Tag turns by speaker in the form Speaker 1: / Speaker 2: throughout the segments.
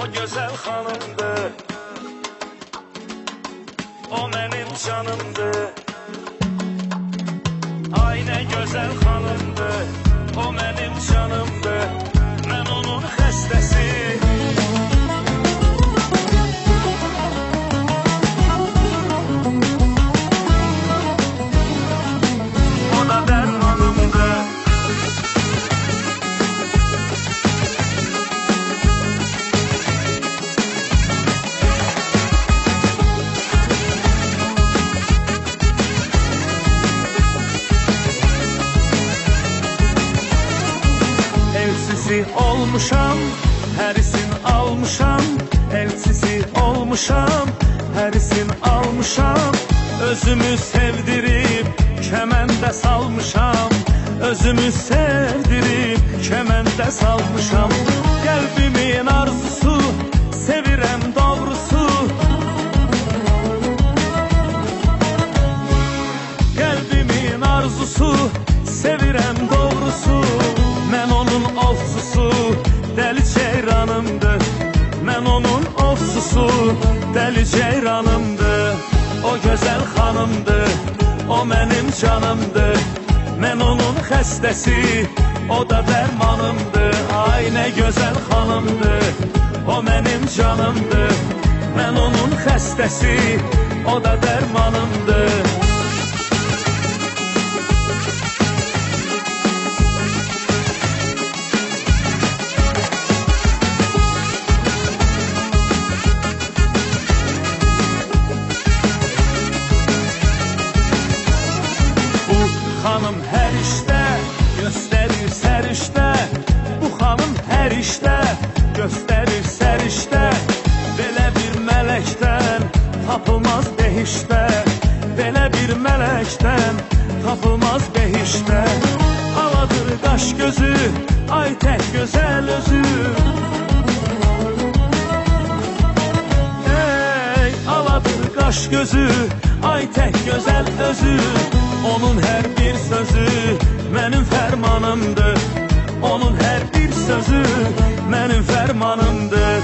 Speaker 1: o güzel hanımdı, o benim canımdı. Ay ne güzel hanımdı, o benim canımdı. Ben onun xəstəsi. O da dərmanımdı. Elçisi olmuşam, hərisini almışam. Elçisi olmuşam, hərisini almışam. Özümü sevdirib, kəməndə salmışam. Özümü sevdirib, kəməndə salmışam. Qəlbimin arzusu, sevirəm doğrusu. Qəlbimin arzusu, sevirəm doğrusu. Mən onun ovsusu, dəli ceyranımdır. Mən onun ovsusu, dəli ceyranımdır. O gözəl xanımdır, o mənim canımdır. Mən onun xəstəsi, o da dərmanımdır. Ay nə gözəl xanımdır, o mənim canımdır. Mən onun xəstəsi, o da dərmanımdır. Xanım hər işdə göstərir sərişdə. Bu xanım hər işdə göstərir sərişdə. Belə bir mələkdən tapılmaz behişdə. Belə bir mələkdən tapılmaz behişdə. Aladır qaş gözü, ay tək gözəl özü. Ey aladır qaş gözü, ay tək gözəl özü. Onun hər bir sözü mənim fərmanımdır. Onun hər bir sözü mənim fərmanımdır.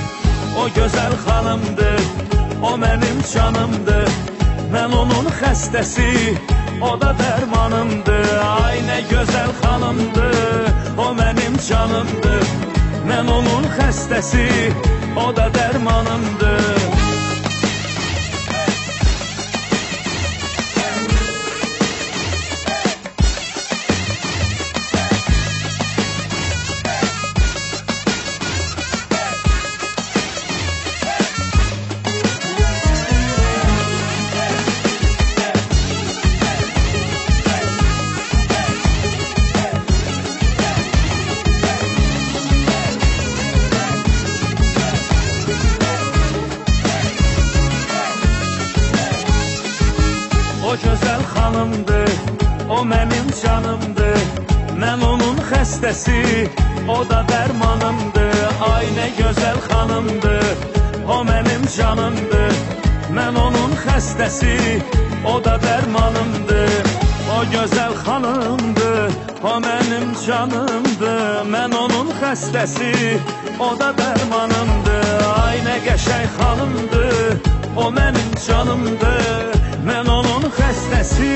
Speaker 1: O gözəl xanımdır, o mənim canımdır. Mən onun xəstəsi, o da dərmanımdır. Ay nə gözəl xanımdır, o mənim canımdır. Mən onun xəstəsi, o da dərmanımdır. O gözəl xanımdır, o mənim canımdır. Mən onun xəstəsi, o da dərmanımdır. Ay nə gözəl xanımdır, o mənim canımdır. Mən onun xəstəsi, o da dərmanımdır. O gözəl xanımdır, o mənim canımdır. Mən onun xəstəsi, o da dərmanımdır. Ay nə qəşəng xanımdır, o mənim canımdır. Mən onun xəstəsi.